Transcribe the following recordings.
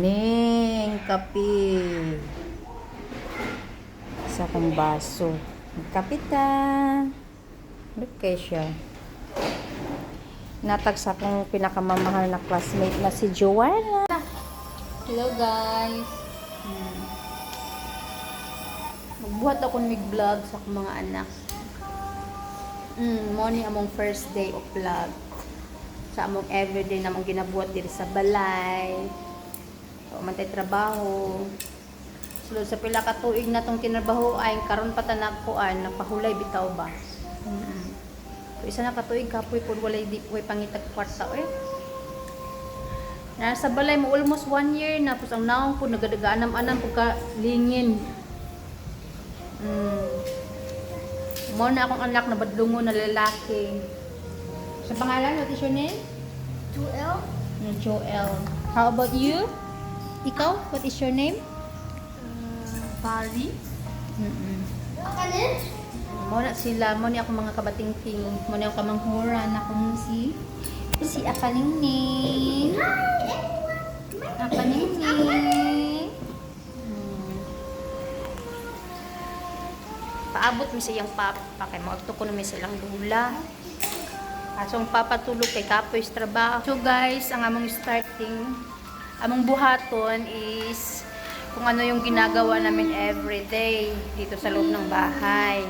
Ning kape. Sa akong baso. Kapitan. Look kay siya. Natag sa akong pinakamamahal na classmate na si Joanna. Hello guys. Magbuhat ako ng vlog sa akong mga anak. Morning among first day of vlog. Sa among everyday na among ginabuhat diri sa balay. O mantay trabaho. Sulod sa pila ka tuig na tong tinrabaho ay karon pa tanak kuan napahulay bitaw ba. So, isa na ka tuig kapoy pud walay di way pangitag kwarta Nasa balay mo almost 1 year na pus ang naong pud nagadaganam-anam pud ka lingin. Mo na akong anak na badlungon na lalaki. Sa pangalan what is your name? Joel. Joel. How about you? Ikaw, what is your name? Bali. Mo na sila, mo ni ako mga kabating-ting, mo ni ako kamanghuran akong si Akaningning. Akaningning. Paabot mi sa iyang papa kay magtuko na mi silang lula. Asong papatulog kay kapoy sa trabaho. So guys, ang among starting among buhaton is kung ano yung ginagawa namin everyday dito sa loob ng bahay.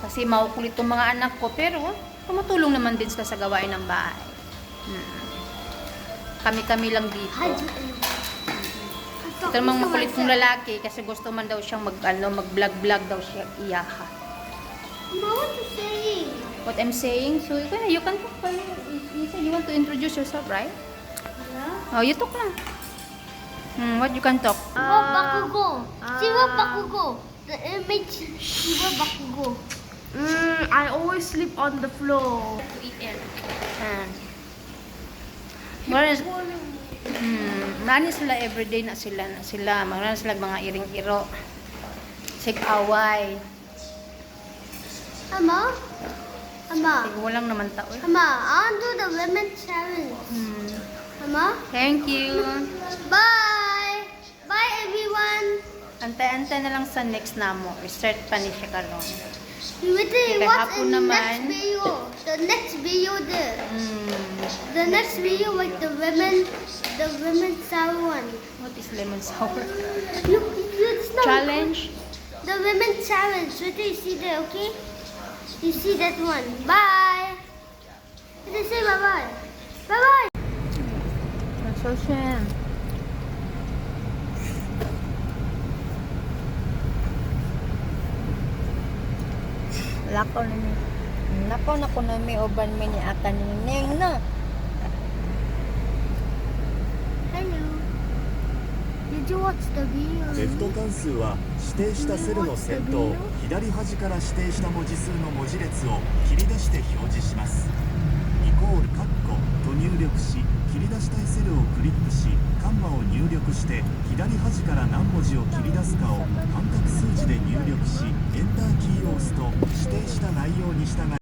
Kasi maukulit itong mga anak ko, pero tumutulong naman din sila sa gawain ng bahay. Kami-kami lang dito. Ito namang makulit kong lalaki kasi gusto man daw siyang mag-vlog-vlog daw siya iyaha. What you saying? What I'm saying? So, you can talk. You said you want to introduce yourself, right? Yeah. Oh, you talk lang. What you can talk? Bakugo. Siwa Bakugo. The image Siwa Bakugo. I always sleep on the floor. To eat air. Nani sila everyday na sila. Magana sila mga iring-iro. Sig-away. Ama? Walang naman tao. Ama, I want to do the women's challenge. Ama? Thank you. Bye! Bye everyone! Antay-antay na lang sa next na mo. Restart pa ni siya karon. Wait, Kaya what's hapon in the naman. next video? The next video there. The next video with the women's one. What is lemon sour? Look, it's not Challenge? the women's challenge. Wait till you see there, okay? You see that one. Bye! Did say bye-bye? Bye-bye! So siya. Lakaw na ko na may uban mi ni Akaningning na. Hello. Did you watch the video? レフト関数は指定したセルの先頭左端から指定した文字数の文字列を切り出して表示しますイコールカッコと入力し切り出したいセルをクリックしカンマを入力して左端から何文字を切り出すかを半角数字で入力しエンターキーを押すと指定した内容に従い